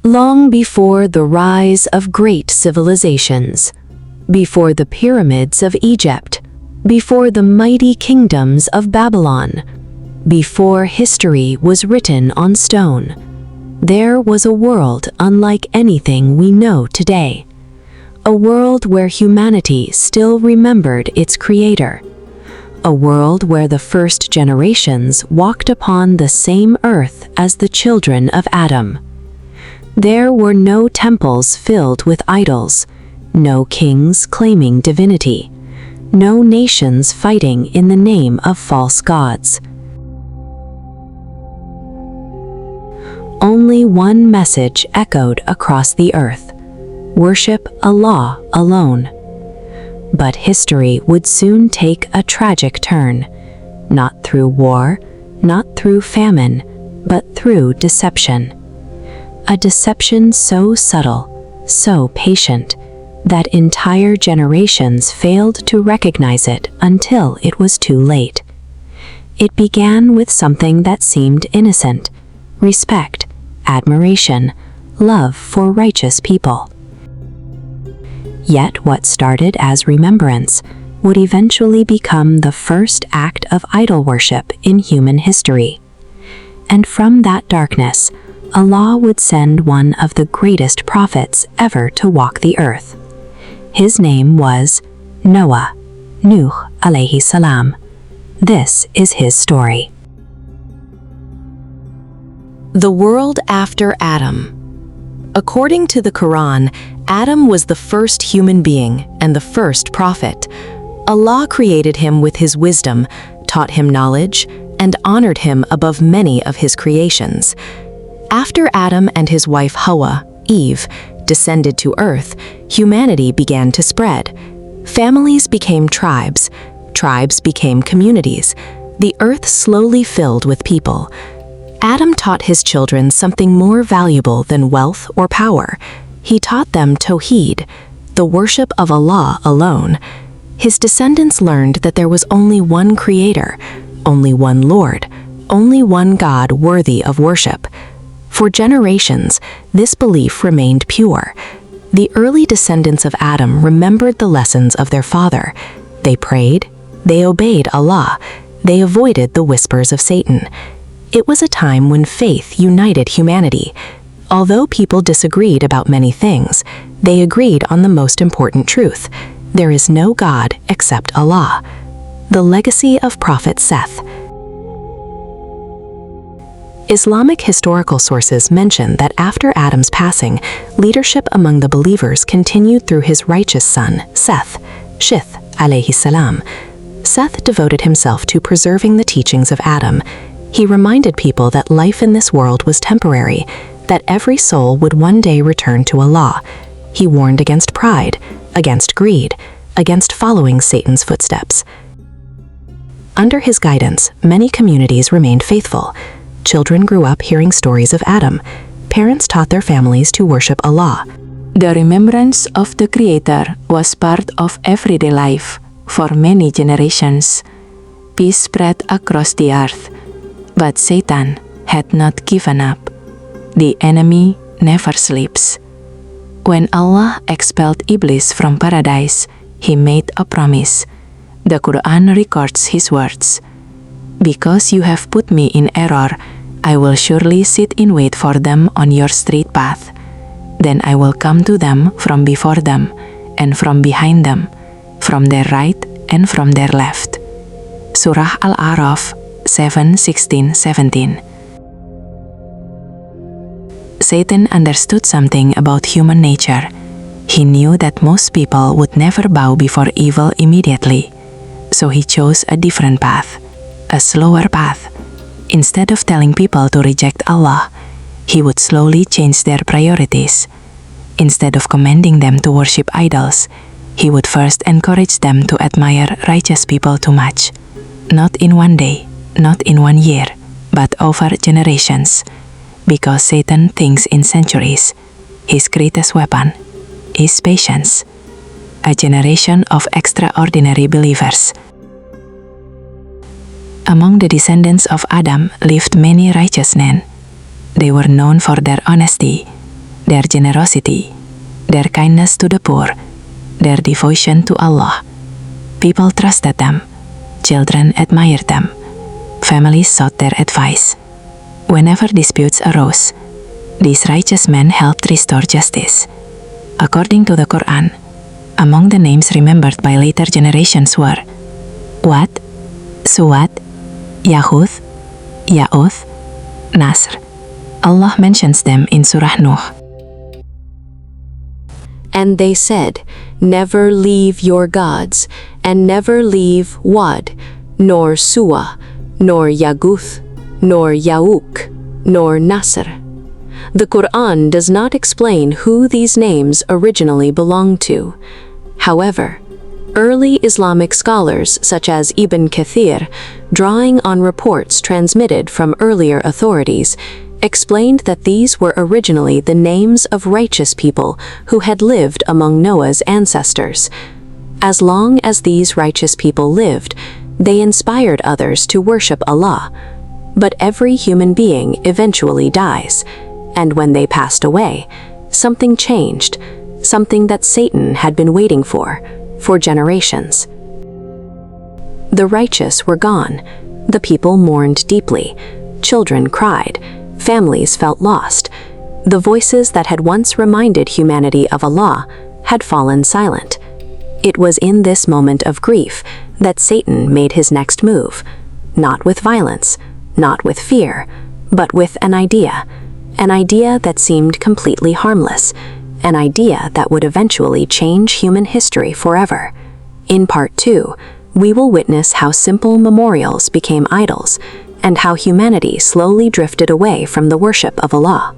Long before the rise of great civilizations, before the pyramids of Egypt, before the mighty kingdoms of Babylon, before history was written on stone, there was a world unlike anything we know today. A world where humanity still remembered its creator. A world where the first generations walked upon the same earth as the children of Adam. There were no temples filled with idols, no kings claiming divinity, no nations fighting in the name of false gods. Only one message echoed across the earth: worship Allah alone. But history would soon take a tragic turn, not through war, not through famine, but through deception. A deception so subtle, so patient, that entire generations failed to recognize it until it was too late. It began with something that seemed innocent: respect, admiration, love for righteous people. Yet what started as remembrance would eventually become the first act of idol worship in human history. And from that darkness, Allah would send one of the greatest prophets ever to walk the earth. His name was Noah, Nuh alayhi salam. This is his story. The world after Adam. According to the Quran, Adam was the first human being and the first prophet. Allah created him with his wisdom, taught him knowledge, and honored him above many of his creations. After Adam and his wife Hawa, Eve, descended to earth, humanity began to spread. Families became tribes, tribes became communities. The earth slowly filled with people. Adam taught his children something more valuable than wealth or power. He taught them Tawhid, the worship of Allah alone. His descendants learned that there was only one Creator, only one Lord, only one God worthy of worship. For generations, this belief remained pure. The early descendants of Adam remembered the lessons of their father. They prayed, they obeyed Allah, they avoided the whispers of Satan. It was a time when faith united humanity. Although people disagreed about many things, they agreed on the most important truth: there is no God except Allah. The legacy of Prophet Seth. Islamic historical sources mention that after Adam's passing, leadership among the believers continued through his righteous son, Seth, Shith alayhi salam. Seth devoted himself to preserving the teachings of Adam. He reminded people that life in this world was temporary, that every soul would one day return to Allah. He warned against pride, against greed, against following Satan's footsteps. Under his guidance, many communities remained faithful. Children grew up hearing stories of Adam. Parents taught their families to worship Allah. The remembrance of the Creator was part of everyday life for many generations. Peace spread across the earth. But Satan had not given up. The enemy never sleeps. When Allah expelled Iblis from paradise, he made a promise. The Quran records his words: "Because you have put me in error, I will surely sit in wait for them on your straight path. Then I will come to them from before them, and from behind them, from their right and from their left." Surah Al-A'raf 7:16-17. Satan understood something about human nature. He knew that most people would never bow before evil immediately, so he chose a different path, a slower path. Instead of telling people to reject Allah, he would slowly change their priorities. Instead of commanding them to worship idols, he would first encourage them to admire righteous people too much. Not in one day, not in 1 year, but over generations. Because Satan thinks in centuries, his greatest weapon is patience. A generation of extraordinary believers. Among the descendants of Adam lived many righteous men. They were known for their honesty. their generosity, their kindness to the poor, their devotion to Allah. People trusted them. Children admired them. Families sought their advice. Whenever disputes arose, these righteous men helped restore justice. According to the Qur'an, among the names remembered by later generations were Wad, Suwad, Yahuth, Ya'uth, Nasr. Allah mentions them in Surah Nuh. And they said, "Never leave your gods, and never leave Wad, nor Suwa, nor Yaguth, nor Ya'uk, nor Nasr." The Qur'an does not explain who these names originally belonged to. However, early Islamic scholars such as Ibn Kathir, drawing on reports transmitted from earlier authorities, explained that these were originally the names of righteous people who had lived among Noah's ancestors. As long as these righteous people lived, they inspired others to worship Allah. But every human being eventually dies, and when they passed away, something changed, something that Satan had been waiting for generations. The righteous were gone. The people mourned deeply. Children cried. Families felt lost. The voices that had once reminded humanity of Allah had fallen silent. It was in this moment of grief that Satan made his next move, not with violence, not with fear, but with an idea that seemed completely harmless, an idea that would eventually change human history forever. In Part 2, we will witness how simple memorials became idols, and how humanity slowly drifted away from the worship of Allah.